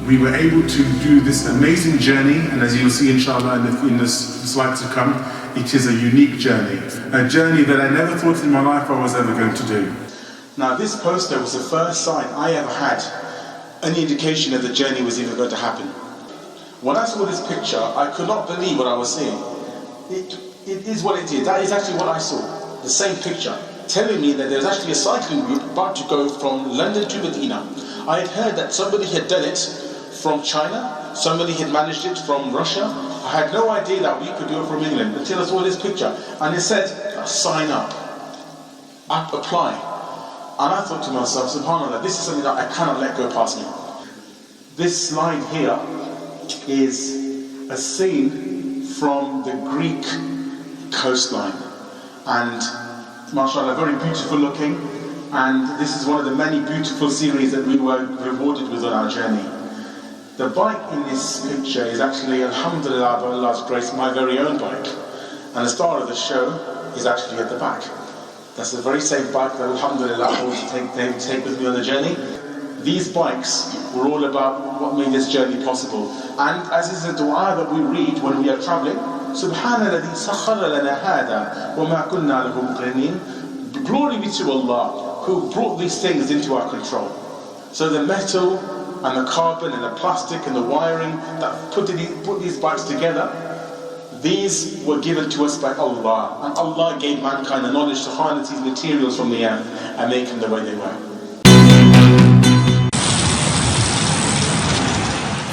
we were able to do this amazing journey, and as you'll see inshallah in the slides to come, it is a unique journey. A journey that I never thought in my life I was ever going to do. Now this poster was the first sign I ever had any indication that the journey was even going to happen. When I saw this picture, I could not believe what I was seeing. It is what it is. That is actually what I saw. The same picture, telling me that there's actually a cycling group about to go from London to Medina. I had heard that somebody had done it from China, somebody had managed it from Russia. I had no idea that we could do it from England until I saw this picture. And it said, sign up, apply. And I thought to myself, subhanAllah, this is something that I cannot let go past me. This slide here is a scene from the Greek coastline. And mashallah, very beautiful looking. And this is one of the many beautiful sceneries that we were rewarded with on our journey. The bike in this picture is actually, alhamdulillah, by Allah's grace, my very own bike. And the star of the show is actually at the back. That's the very same bike that alhamdulillah I want to take with me on the journey. These bikes were all about what made this journey possible. And as is the dua that we read when we are traveling, Subhanalladhi sakhara lana hada wa ma kunna lahu muqrinin. Glory be to Allah who brought these things into our control. So the metal and the carbon and the plastic and the wiring that put these bikes together, these were given to us by Allah. And Allah gave mankind the knowledge to harness these materials from the earth and make them the way they were.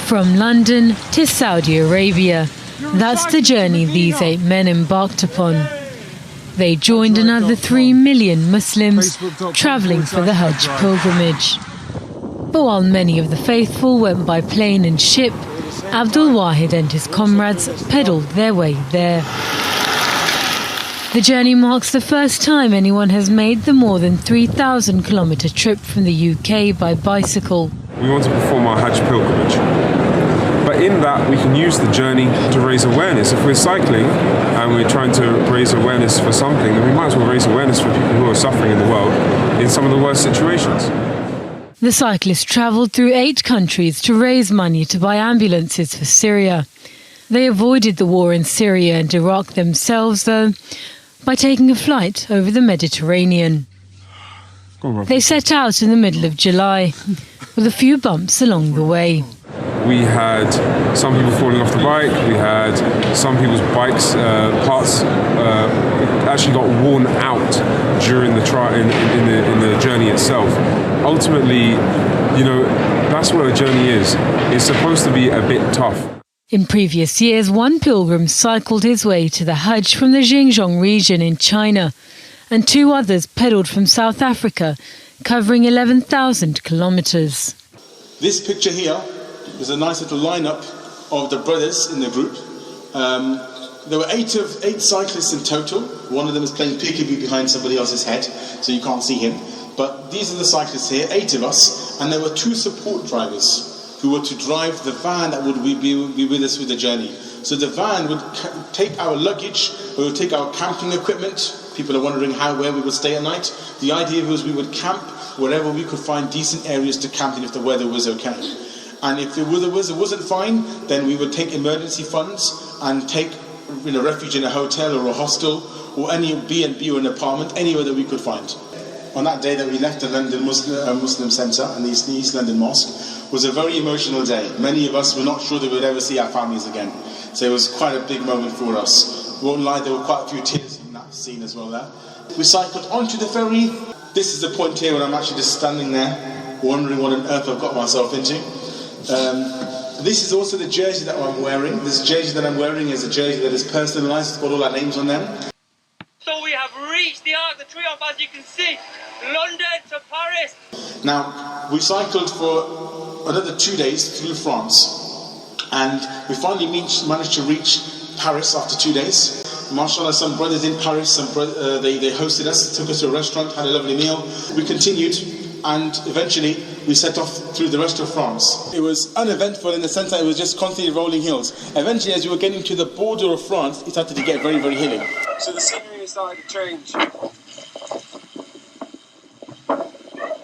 From London to Saudi Arabia, that's the journey these 8 men embarked upon. They joined another 3 million Muslims travelling for the Hajj pilgrimage. But while many of the faithful went by plane and ship, Abdul Wahid and his comrades pedalled their way there. The journey marks the first time anyone has made the more than 3,000 kilometre trip from the UK by bicycle. We want to perform our Hajj pilgrimage. But in that, we can use the journey to raise awareness. If we're cycling and we're trying to raise awareness for something, then we might as well raise awareness for people who are suffering in the world in some of the worst situations. The cyclists travelled through 8 countries to raise money to buy ambulances for Syria. They avoided the war in Syria and Iraq themselves, though, by taking a flight over the Mediterranean. They set out in the middle of July, with a few bumps along the way. We had some people falling off the bike, we had some people's bikes, parts actually got worn out during the in the journey itself. Ultimately, that's what a journey is. It's supposed to be a bit tough. In previous years, one pilgrim cycled his way to the Hajj from the Xinjiang region in China, and 2 others pedalled from South Africa, covering 11,000 kilometres. This picture here is a nice little lineup of the brothers in the group. There were 8 cyclists in total. One of them is playing peekaboo behind somebody else's head, so you can't see him. But these are the cyclists here, 8 of us, and there were 2 support drivers who were to drive the van that would be with us through the journey. So the van would take our luggage, we would take our camping equipment. People are wondering where we would stay at night. The idea was we would camp wherever we could find decent areas to camp in if the weather was okay. And if the weather wasn't fine, then we would take emergency funds and take refuge in a hotel or a hostel or any B&B or an apartment, anywhere that we could find. On that day that we left the London Muslim Centre and the East London Mosque was a very emotional day. Many of us were not sure that we'd ever see our families again. So it was quite a big moment for us. Won't lie, there were quite a few tears in that scene as well there. We cycled onto the ferry. This is the point here where I'm actually just standing there, wondering what on earth I've got myself into. This is also the jersey that I'm wearing. This jersey that I'm wearing is a jersey that is personalised. It's got all our names on them. So we have reached the Arc de Triomphe, as you can see, London to Paris. Now, we cycled for another 2 days through France. And we finally managed to reach Paris after 2 days. MashaAllah, some brothers in Paris, they hosted us, took us to a restaurant, had a lovely meal. We continued, and eventually we set off through the rest of France. It was uneventful in the sense that it was just constantly rolling hills. Eventually, as we were getting to the border of France, it started to get very, very hilly. So the scenery started to change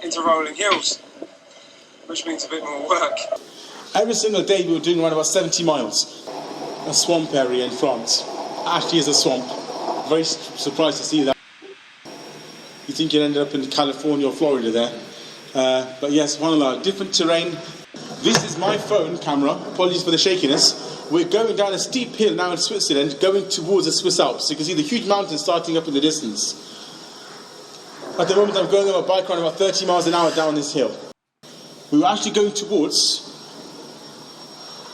into rolling hills, which means a bit more work. Every single day we were doing around about 70 miles. A swamp area in France. Actually is a swamp. Very surprised to see that. You think you'd end up in California or Florida there. But yes, subhanAllah, different terrain. This is my phone camera. Apologies for the shakiness. We're going down a steep hill now in Switzerland, going towards the Swiss Alps. You can see the huge mountains starting up in the distance. At the moment I'm going on a bike ride about 30 miles an hour down this hill. We were actually going towards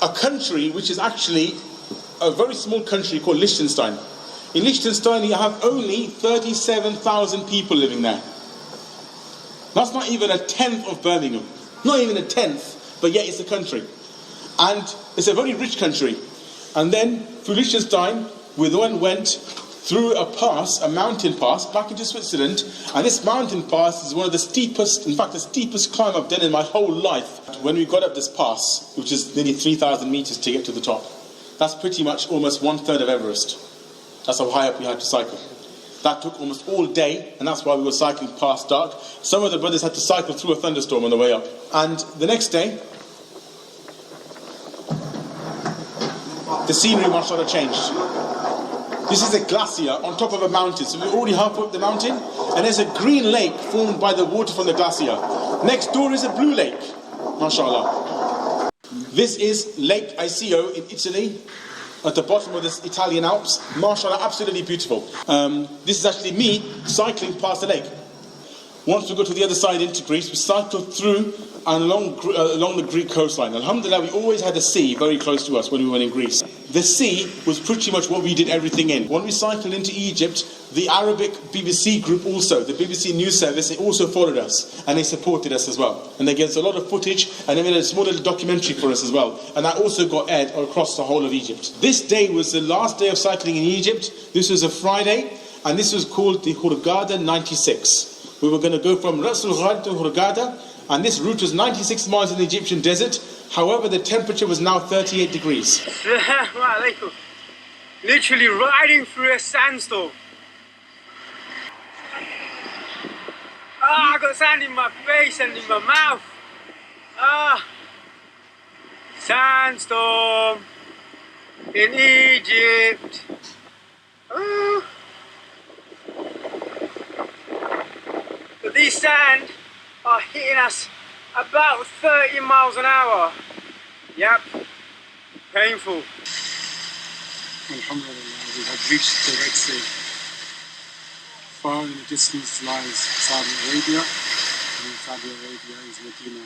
a country which is actually a very small country called Liechtenstein. In Liechtenstein you have only 37,000 people living there. That's not even a tenth of Birmingham. Not even a tenth, but yet it's a country. And it's a very rich country. And then through Liechtenstein, we then went through a pass, a mountain pass, back into Switzerland. And this mountain pass is one of the steepest, in fact the steepest climb I've done in my whole life. When we got up this pass, which is nearly 3,000 meters to get to the top, that's pretty much almost 1/3 of Everest. That's how high up we had to cycle. That took almost all day, and that's why we were cycling past dark. Some of the brothers had to cycle through a thunderstorm on the way up. And the next day, the scenery mashallah changed. This is a glacier on top of a mountain. So we're already halfway up the mountain, and there's a green lake formed by the water from the glacier. Next door is a blue lake, mashallah. This is Lake Iseo in Italy, at the bottom of the Italian Alps. Mashallah, absolutely beautiful. This is actually me cycling past the lake. Once we go to the other side into Greece, we cycled through and along the Greek coastline. Alhamdulillah, we always had the sea very close to us when we were in Greece. The sea was pretty much what we did everything in. When we cycled into Egypt, the Arabic BBC group also, the BBC News Service, they also followed us and they supported us as well. And they gave us a lot of footage and they made a small little documentary for us as well. And that also got aired across the whole of Egypt. This day was the last day of cycling in Egypt. This was a Friday and this was called the Hurghada 96. We were going to go from Ras Al Ghar to Hurghada, and this route was 96 miles in the Egyptian desert. However, the temperature was now 38 degrees. Literally riding through a sandstorm. I got sand in my face and in my mouth. Sandstorm in Egypt. But these sand are hitting us about 30 miles an hour. Yep, painful. Alhamdulillah, we have reached the Red Sea. Far in the distance lies Saudi Arabia, and in Saudi Arabia is Medina.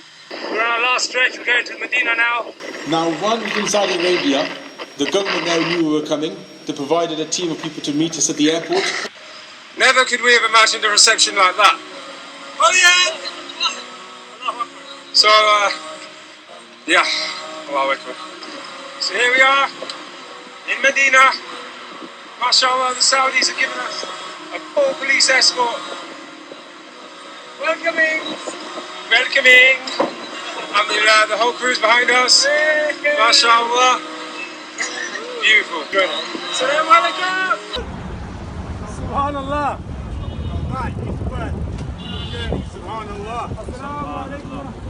We're on our last stretch, we're going to Medina now. Now, while we were in Saudi Arabia, the government there knew we were coming. They provided a team of people to meet us at the airport. Never could we have imagined a reception like that. Oh yeah! So, yeah, Allahu Akbar. So here we are, in Medina. MashaAllah, the Saudis have given us a full police escort. Welcoming! Alhamdulillah, the whole crew's behind us. MashaAllah. Beautiful. Good. Assalamu alaikum! Subhanallah. Right, it's birth. Subhanallah.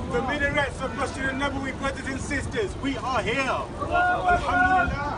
The minarets of Masjid al-Nabawi, brothers and sisters, we are here. Alhamdulillah.